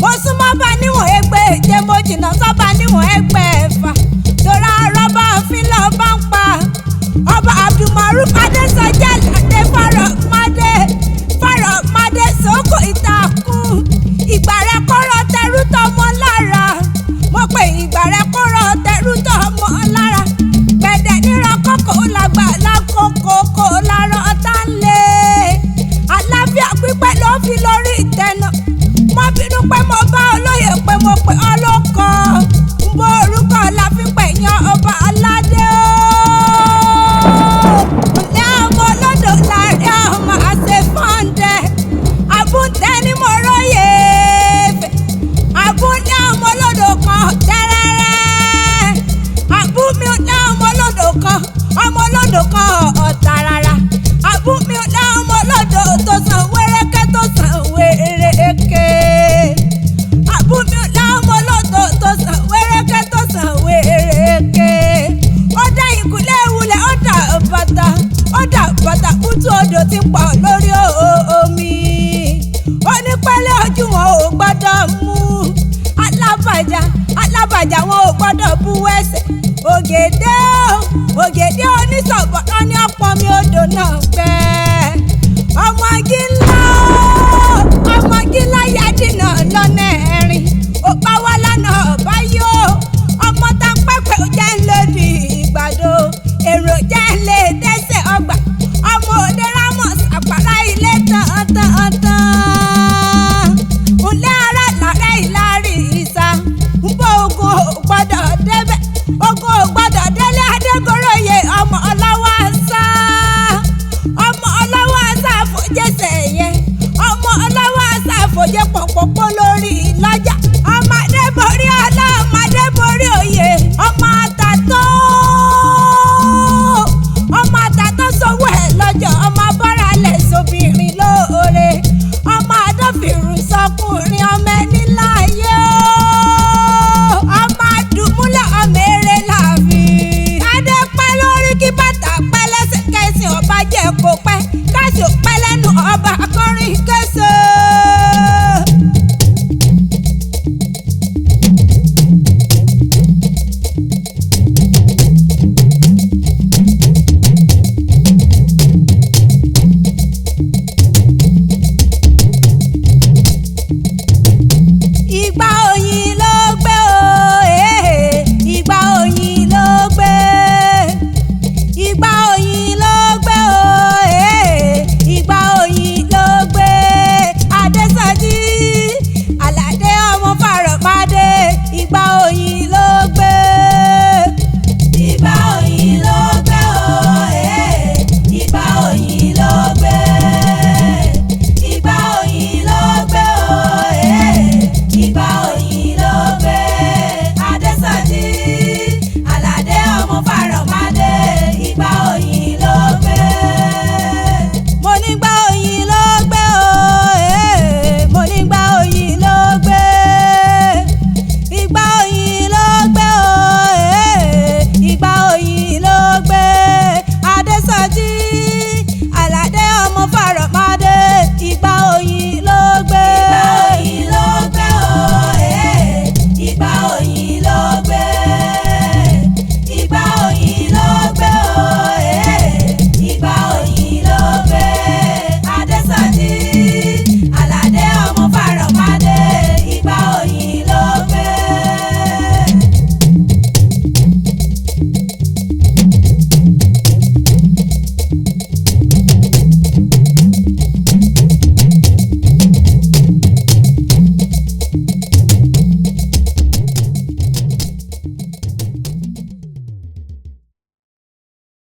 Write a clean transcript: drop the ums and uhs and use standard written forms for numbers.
mo súnmọ́ bá níwọ̀n ẹgbẹ̀je mo jìnnà sọ́ba níwọ̀n ẹgbẹ̀fà tora rọ́bà fínlẹ̀ ọba ń pa ọba Abdulmaruf Adésọjí Àlàdé Fárọ̀mádé Sókò Ìtàkùn ìgbà rẹ kọ́rọ̀ tẹrú tọmọ lára mo pè ìgbà rẹ kọ́rọ̀ tẹrú tọmọ lára gbẹ̀dẹ̀ níran kókó làgbà lákòókò kò lára ọ̀tá ń lé àlàáfíà pípẹ́ ló fi lórí ìtẹ́nà mo bínú pé mo bá olóyè pé mo pè ọ́ lóko ń bó orúkọ la fi pè yan ọba aládé o ní ọmọ olódò láàrin ọmọ àṣẹ fọ́ǹdẹ àbúntẹ́ ni mo róye fẹ́ àbúntẹ́ ọmọ olódò kan tẹ́rẹ́rẹ́ àbúmi ní ọmọ olódò kan ọ̀tá rárá àbúmi ní ọmọ olódò tó san wéréké tó san wéréké àbúmi ní ọmọ olódò tó san wéréké tó san wéréké ó dá ìkúlé ìwúlẹ̀ ó dà bàtà kútú odò tí ń pọ̀ lórí omi onípẹ́lẹ́ ojú wọn ò gbọ́dọ̀ mú alábàjá wọn ò gbọ́dọ̀ bú ẹsẹ̀ ògèdè onísọ̀bọ̀rọ̀ ní ọ̀pọ̀ mi odò náà gbẹ ọmọ igi ńlá yadínà lọ́nà ẹ̀rin ó pa wá.